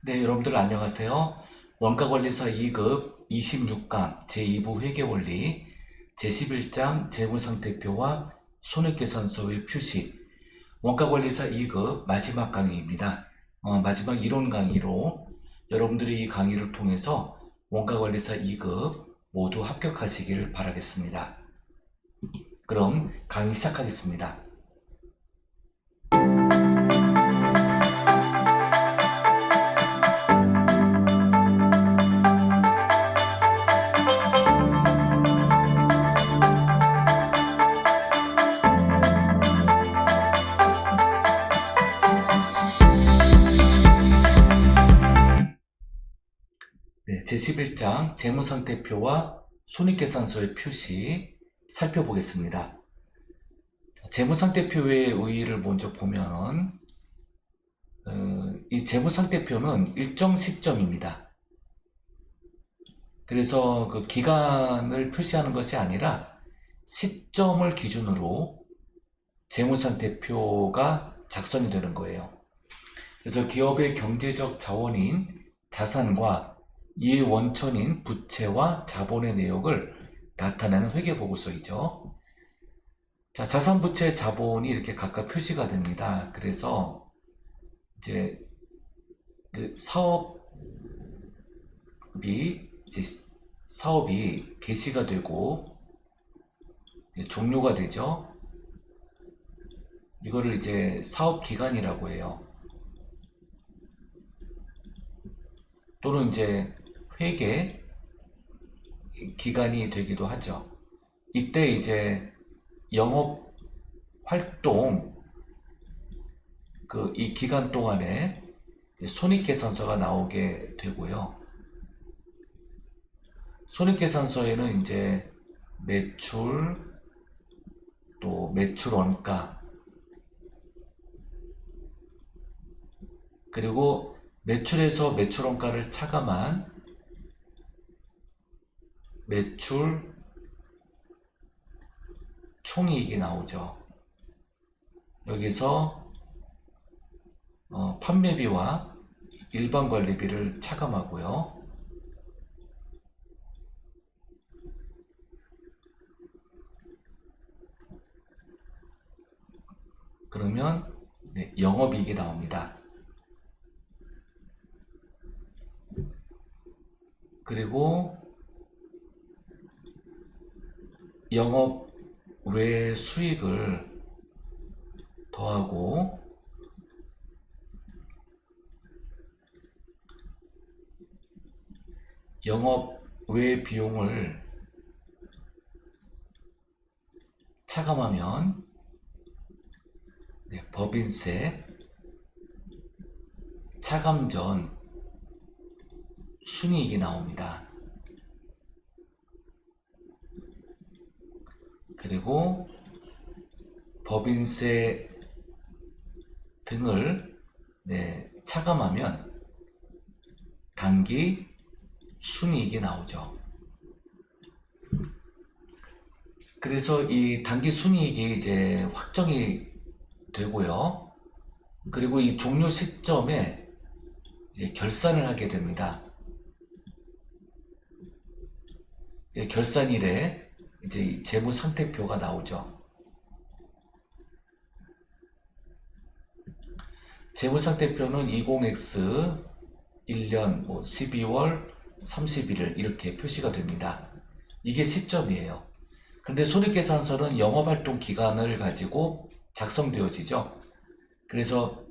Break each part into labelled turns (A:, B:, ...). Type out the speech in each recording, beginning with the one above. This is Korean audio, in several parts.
A: 네, 여러분들 안녕하세요. 원가관리사 2급 26강 제2부 회계원리 제11장 재무상태표와 손익계산서의 표시 원가관리사 2급 마지막 강의입니다. 마지막 이론 강의로 여러분들이 이 강의를 통해서 원가관리사 2급 모두 합격하시기를 바라겠습니다. 그럼 강의 시작하겠습니다. 네, 제11장 재무상태표와 손익계산서의 표시 살펴보겠습니다. 재무상태표의 의의를 먼저 보면은 이 재무상태표는 일정 시점입니다. 그래서 그 기간을 표시하는 것이 아니라 시점을 기준으로 재무상태표가 작성이 되는 거예요. 그래서 기업의 경제적 자원인 자산과 이의 원천인 부채와 자본의 내역을 나타내는 회계보고서이죠. 자, 자산, 부채, 자본이 이렇게 각각 표시가 됩니다. 그래서 이제 그 사업이 개시가 되고 종료가 되죠. 이거를 이제 사업 기간이라고 해요. 또는 이제 회계 기간이 되기도 하죠. 이때 이제 영업 활동 이 기간 동안에 손익계산서가 나오게 되고요. 손익계산서에는 이제 매출, 또 매출 원가, 그리고 매출에서 매출 원가를 차감한 매출 총이익이 나오죠. 여기서 판매비와 일반 관리비를 차감하고요. 그러면 영업이익이 나옵니다. 그리고 영업 외 수익을 더하고 영업 외 비용을 차감하면 법인세 차감 전 순이익이 나옵니다. 그리고 법인세 등을 차감하면 당기 순이익이 나오죠. 그래서 이 당기 순이익이 이제 확정이 되고요. 그리고 이 종료 시점에 이제 결산을 하게 됩니다. 결산일에 이제 재무 상태표가 나오죠. 재무 상태표는 20X 1년 12월 31일 이렇게 표시가 됩니다. 이게 시점이에요. 근데 손익계산서는 영업활동 기간을 가지고 작성되어지죠. 그래서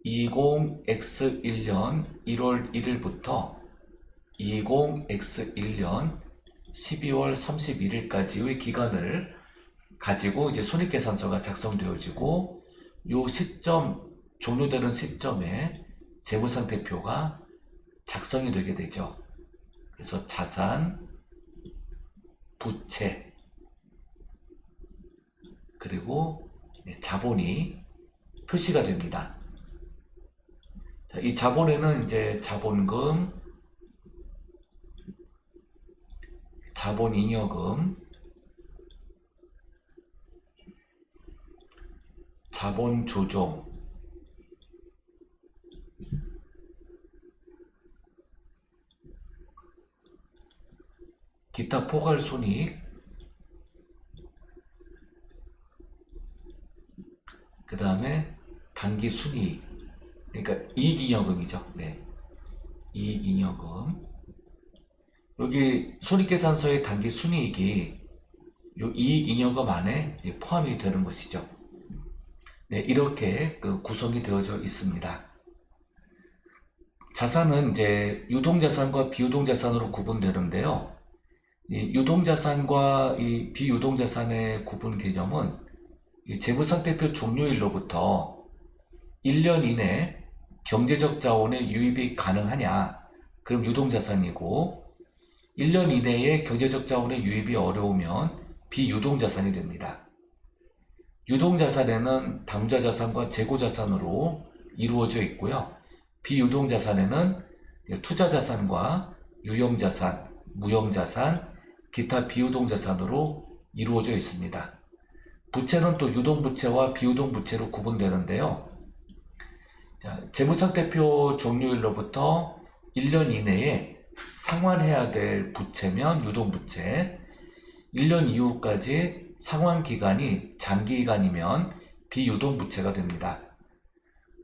A: 20X1년 1월 1일부터 20X1년 12월 31일까지의 기간을 가지고 이제 손익계산서가 작성되어지고 요 시점, 종료되는 시점에 재무상태표가 작성이 되게 되죠. 그래서 자산, 부채, 그리고 자본이 표시가 됩니다. 자, 이 자본에는 이제 자본금, 자본잉여금, 자본조정, 기타 포괄손익, 그 다음에 당기순이익, 그러니까 이익잉여금이죠. 네, 이익잉여금. 여기 손익계산서의 당기순이익이 요 이익잉여금 안에 포함이 되는 것이죠. 네, 이렇게 구성이 되어져 있습니다. 자산은 이제 유동자산과 비유동자산으로 구분되는데요. 이 유동자산과 이 비유동자산의 구분 개념은 이 재무상태표 종료일로부터 1년 이내 경제적 자원의 유입이 가능하냐, 그럼 유동자산이고, 1년 이내에 경제적 자원의 유입이 어려우면 비유동자산이 됩니다. 유동자산에는 당좌자산과 재고자산으로 이루어져 있고요. 비유동자산에는 투자자산과 유형자산, 무형자산, 기타 비유동자산으로 이루어져 있습니다. 부채는 또 유동부채와 비유동부채로 구분되는데요. 재무상태표 종료일로부터 1년 이내에 상환해야 될 부채면 유동부채, 1년 이후까지 상환기간이 장기기간이면 비유동부채가 됩니다.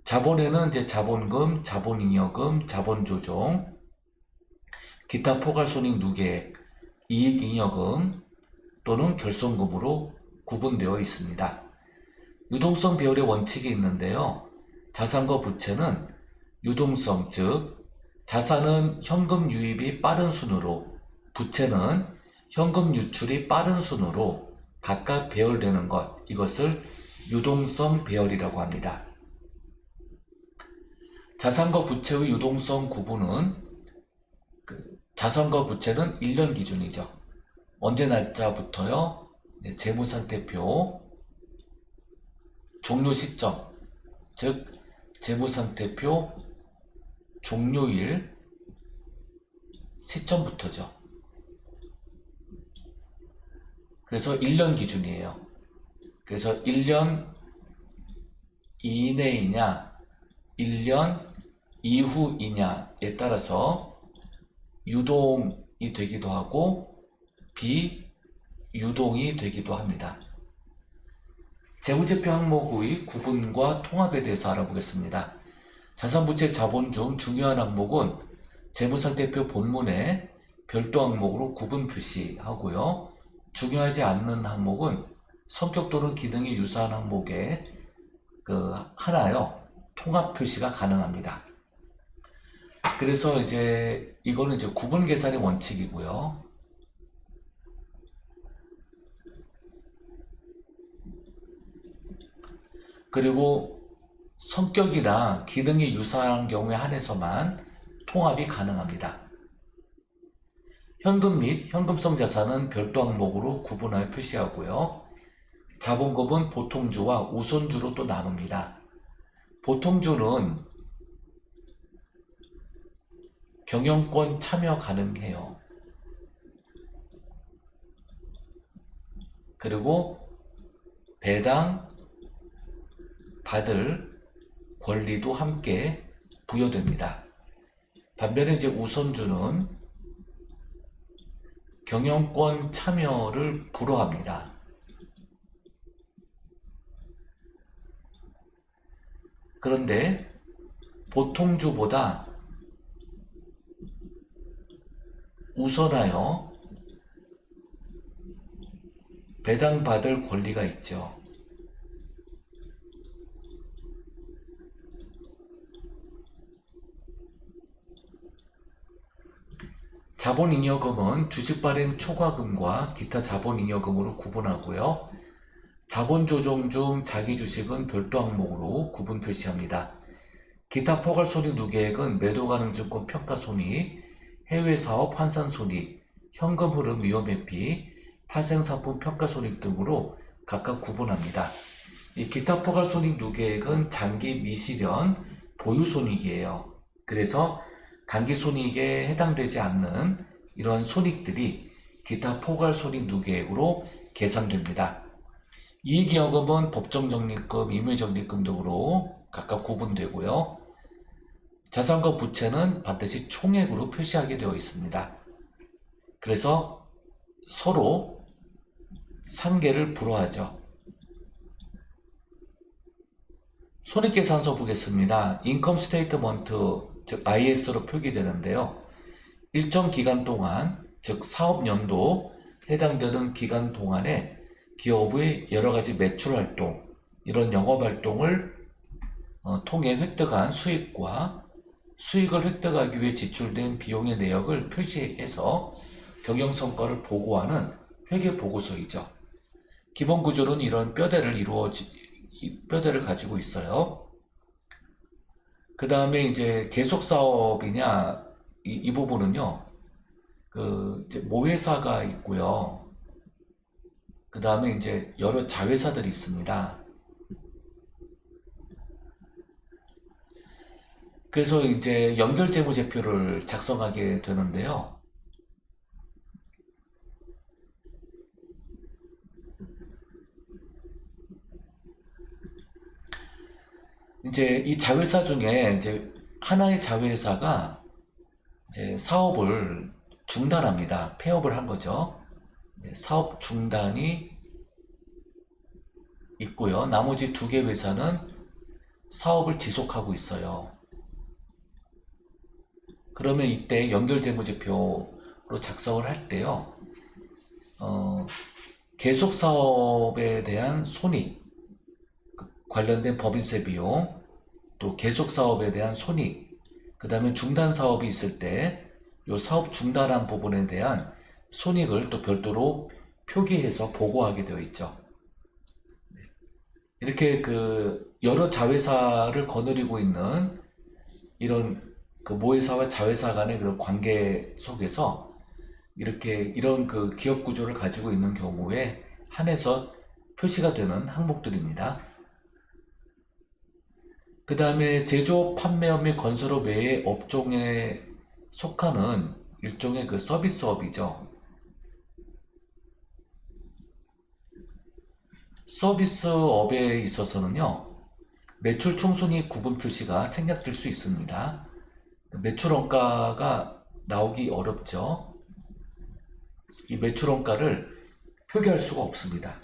A: 자본에는 이제 자본금, 자본잉여금, 자본조정, 기타 포괄손익 누계, 이익잉여금 또는 결손금으로 구분되어 있습니다. 유동성 배열의 원칙이 있는데요. 자산과 부채는 유동성, 즉 자산은 현금 유입이 빠른 순으로, 부채는 현금 유출이 빠른 순으로 각각 배열되는 것, 이것을 유동성 배열이라고 합니다. 자산과 부채의 유동성 구분은 자산과 부채는 1년 기준이죠. 언제 날짜부터요? 재무상태표 종료 시점, 즉 재무상태표 종료일 시점부터죠. 그래서 1년 기준이에요. 그래서 1년 이내이냐 1년 이후이냐에 따라서 유동이 되기도 하고 비유동이 되기도 합니다. 재무제표 항목의 구분과 통합에 대해서 알아보겠습니다. 자산부채 자본 중 중요한 항목은 재무상태표 본문에 별도 항목으로 구분 표시하고요. 중요하지 않는 항목은 성격 또는 기능이 유사한 항목에 하나요. 통합 표시가 가능합니다. 그래서 이거는 구분 계산의 원칙이고요. 그리고 성격이나 기능이 유사한 경우에 한해서만 통합이 가능합니다. 현금 및 현금성 자산은 별도 항목으로 구분하여 표시하고요. 자본금은 보통주와 우선주로 또 나눕니다. 보통주는 경영권 참여 가능해요. 그리고 배당 받을 권리도 함께 부여됩니다. 반면에 우선주는 경영권 참여를 불허합니다. 그런데 보통주보다 우선하여 배당받을 권리가 있죠. 자본잉여금은 주식발행 초과금과 기타 자본잉여금으로 구분하고요. 자본조정 중 자기주식은 별도 항목으로 구분 표시합니다. 기타 포괄손익 누계액은 매도가능증권 평가손익, 해외사업 환산손익, 현금흐름 위험회피, 파생상품 평가손익 등으로 각각 구분합니다. 이 기타 포괄손익 누계액은 장기 미실현 보유손익이에요. 그래서 단기손익에 해당되지 않는 이러한 손익들이 기타 포괄손익 누계액으로 계산됩니다. 이익잉여금은 법정적립금, 임의적립금 등으로 각각 구분되고요. 자산과 부채는 반드시 총액으로 표시하게 되어 있습니다. 그래서 서로 상계를 불허하죠. 손익계산서 보겠습니다. 인컴 스테이트먼트, 즉 IS로 표기되는데요. 일정 기간 동안, 즉 사업연도 해당되는 기간 동안에 기업의 여러가지 매출활동, 이런 영업활동을 통해 획득한 수익과 수익을 획득하기 위해 지출된 비용의 내역을 표시해서 경영성과를 보고하는 회계보고서이죠. 기본 구조는 이런 뼈대를 가지고 있어요. 그 다음에 이제 계속사업이냐, 이 부분은요, 이제 모회사가 있고요. 그 다음에 이제 여러 자회사들이 있습니다. 그래서 이제 연결재무제표를 작성하게 되는데요. 이제 이 자회사 중에 이제 하나의 자회사가 이제 사업을 중단합니다. 폐업을 한 거죠. 사업 중단이 있고요. 나머지 두 개 회사는 사업을 지속하고 있어요. 그러면 이때 연결재무제표로 작성을 할 때요. 계속 사업에 대한 손익, 관련된 법인세 비용, 또 계속 사업에 대한 손익, 그 다음에 중단 사업이 있을 때 이 사업 중단한 부분에 대한 손익을 또 별도로 표기해서 보고하게 되어 있죠. 이렇게 여러 자회사를 거느리고 있는 이런 모회사와 자회사 간의 그런 관계 속에서 이런 기업 구조를 가지고 있는 경우에 한해서 표시가 되는 항목들입니다. 그 다음에 제조업, 판매업 및 건설업 외의 업종에 속하는 일종의 서비스업이죠. 서비스업에 있어서는요, 매출 총순위 구분 표시가 생략될 수 있습니다. 매출 원가가 나오기 어렵죠. 이 매출 원가를 표기할 수가 없습니다.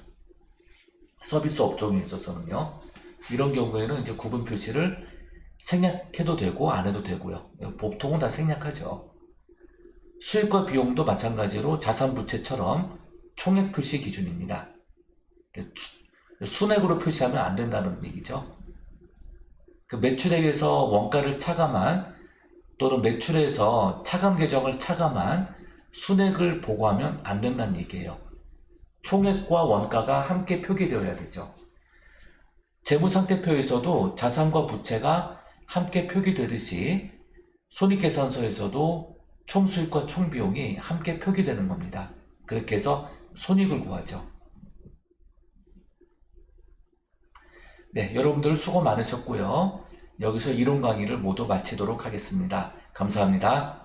A: 서비스 업종에 있어서는요. 이런 경우에는 이제 구분 표시를 생략해도 되고 안 해도 되고요. 보통은 다 생략하죠. 수익과 비용도 마찬가지로 자산부채처럼 총액 표시 기준입니다. 순액으로 표시하면 안 된다는 얘기죠. 매출액에서 원가를 차감한 또는 매출에서 차감 계정을 차감한 순액을 보고하면 안 된다는 얘기예요. 총액과 원가가 함께 표기되어야 되죠. 재무상태표에서도 자산과 부채가 함께 표기되듯이 손익계산서에서도 총수익과 총비용이 함께 표기되는 겁니다. 그렇게 해서 손익을 구하죠. 네, 여러분들 수고 많으셨고요. 여기서 이론 강의를 모두 마치도록 하겠습니다. 감사합니다.